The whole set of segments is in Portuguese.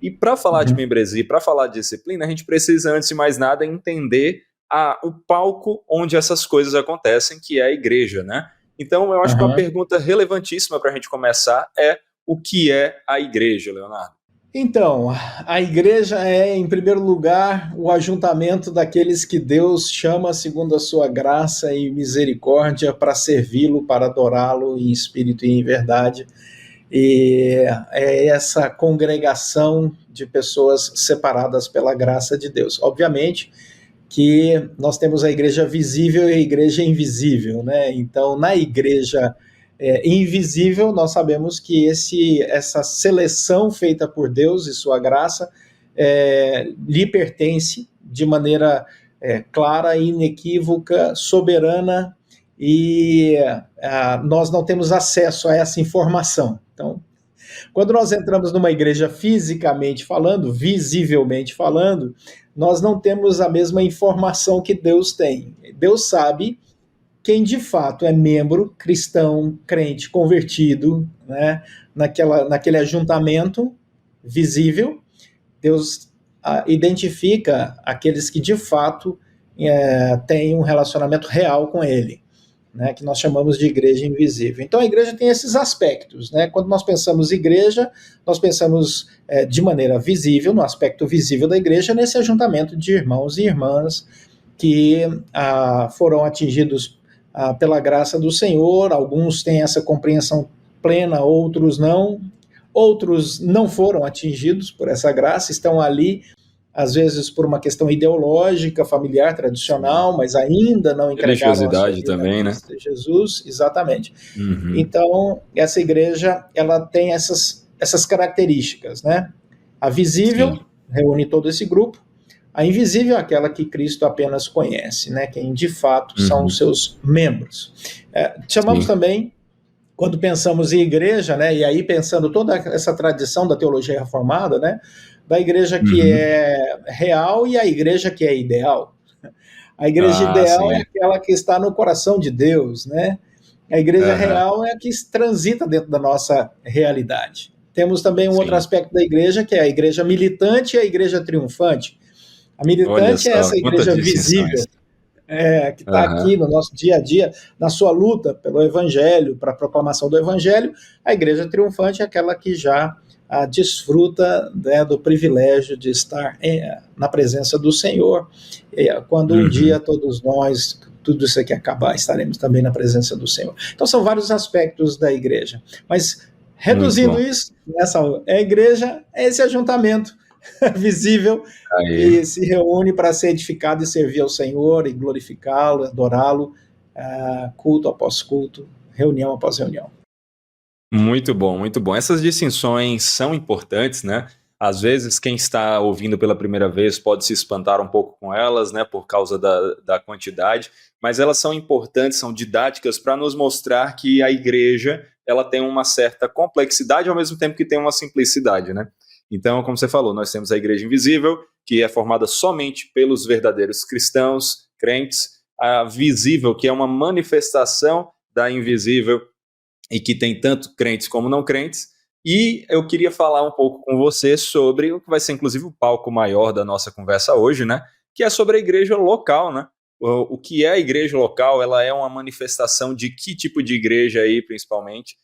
E para falar de Uhum. membresia, para falar de disciplina, a gente precisa, antes de mais nada, entender o palco onde essas coisas acontecem, que é a igreja, né? Então, eu acho que uma Aham. pergunta relevantíssima para a gente começar é: o que é a igreja, Leonardo? Então, a igreja é, em primeiro lugar, o ajuntamento daqueles que Deus chama segundo a sua graça e misericórdia para servi-lo, para adorá-lo em espírito e em verdade. E é essa congregação de pessoas separadas pela graça de Deus. Obviamente que nós temos a igreja visível e a igreja invisível, né? Então, na igreja invisível, nós sabemos que essa seleção feita por Deus e sua graça lhe pertence de maneira clara, inequívoca, soberana, e nós não temos acesso a essa informação. Então, quando nós entramos numa igreja fisicamente falando, visivelmente falando, nós não temos a mesma informação que Deus tem. Deus sabe quem de fato é membro cristão, crente, convertido, né, naquele ajuntamento visível. Deus identifica aqueles que de fato têm um relacionamento real com Ele, né, que nós chamamos de igreja invisível. Então a igreja tem esses aspectos, né? Quando nós pensamos igreja, nós pensamos de maneira visível, no aspecto visível da igreja, nesse ajuntamento de irmãos e irmãs que foram atingidos pela graça do Senhor. Alguns têm essa compreensão plena, outros não foram atingidos por essa graça, estão ali às vezes por uma questão ideológica, familiar, Sim. tradicional, mas ainda não entregaram a sua Religiosidade vida a também, né? Cristo Jesus, exatamente. Uhum. Então, essa igreja, ela tem essas características, né? A visível Sim. reúne todo esse grupo, a invisível é aquela que Cristo apenas conhece, né? Quem de fato são os Uhum. seus membros. Chamamos Sim. também, quando pensamos em igreja, né? E aí pensando toda essa tradição da teologia reformada, né? Da igreja que Uhum. é real e a igreja que é ideal. A igreja Ah, ideal é sim. aquela que está no coração de Deus, né? A igreja Aham. real é a que transita dentro da nossa realidade. Temos também um outro Sim. aspecto da igreja, que é a igreja militante e a igreja triunfante. A Olha militante é só, essa quantas igreja distinções. visível, que está aqui Aham. no nosso dia a dia, na sua luta pelo Evangelho, para a proclamação do Evangelho. A igreja triunfante é aquela que já desfruta, né, do privilégio de estar na presença do Senhor. Quando um dia Uhum. todos nós, tudo isso aqui acabar, estaremos também na presença do Senhor. Então são vários aspectos da igreja. Mas, Muito reduzindo bom. isso, a igreja é esse ajuntamento visível Aí. que se reúne para ser edificado e servir ao Senhor e glorificá-lo, adorá-lo, culto após culto, reunião após reunião. Muito bom, muito bom. Essas distinções são importantes, né? Às vezes, quem está ouvindo pela primeira vez pode se espantar um pouco com elas, né? Por causa da quantidade, mas elas são importantes, são didáticas para nos mostrar que a igreja ela tem uma certa complexidade ao mesmo tempo que tem uma simplicidade, né? Então, como você falou, nós temos a igreja invisível, que é formada somente pelos verdadeiros cristãos, crentes, a visível, que é uma manifestação da invisível, e que tem tanto crentes como não crentes. E eu queria falar um pouco com você sobre o que vai ser, inclusive, o palco maior da nossa conversa hoje, né? Que é sobre a igreja local, né? O que é a igreja local? Ela é uma manifestação de que tipo de igreja aí, principalmente?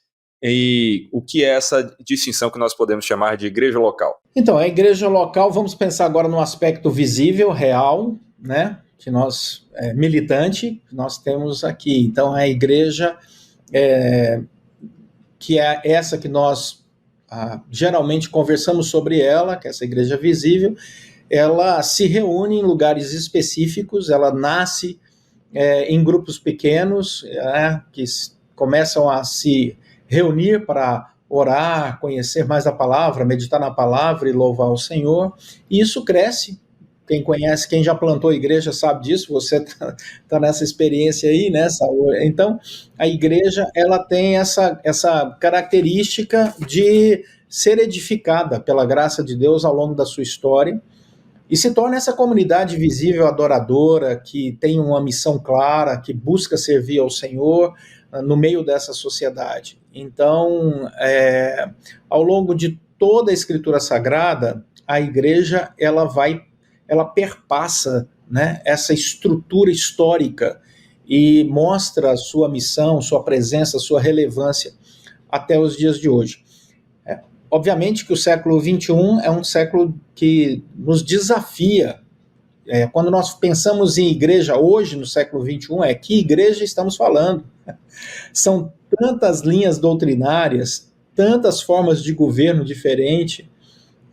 E o que é essa distinção que nós podemos chamar de igreja local? Então, a igreja local, vamos pensar agora no aspecto visível, real, né? Que nós, militante, nós temos aqui. Então, a igreja que é essa que nós geralmente conversamos sobre ela, que é essa igreja visível, ela se reúne em lugares específicos, ela nasce em grupos pequenos, que começam a se reunir para orar, conhecer mais a palavra, meditar na palavra e louvar o Senhor, e isso cresce. Quem conhece, quem já plantou a igreja sabe disso, você está nessa experiência aí, né, Saul? Então, a igreja, ela tem essa característica de ser edificada pela graça de Deus ao longo da sua história, e se torna essa comunidade visível, adoradora, que tem uma missão clara, que busca servir ao Senhor no meio dessa sociedade. Então, ao longo de toda a Escritura Sagrada, a igreja ela perpassa, né, essa estrutura histórica e mostra sua missão, sua presença, sua relevância até os dias de hoje. Obviamente que o século XXI é um século que nos desafia. Quando nós pensamos em igreja hoje, no século XXI, que igreja estamos falando? São tantas linhas doutrinárias, tantas formas de governo diferentes,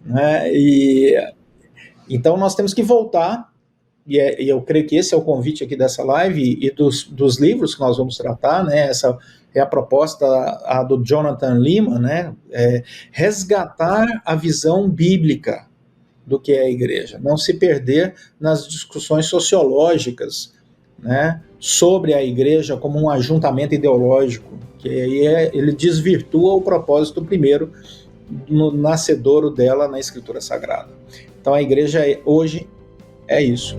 né? Então nós temos que voltar, e eu creio que esse é o convite aqui dessa live e dos livros que nós vamos tratar, né? Essa é a proposta do Jonathan Leeman, né? Resgatar a visão bíblica do que é a igreja, não se perder nas discussões sociológicas, né, sobre a igreja como um ajuntamento ideológico, que aí ele desvirtua o propósito primeiro no nascedouro dela na Escritura Sagrada. Então a igreja hoje é isso.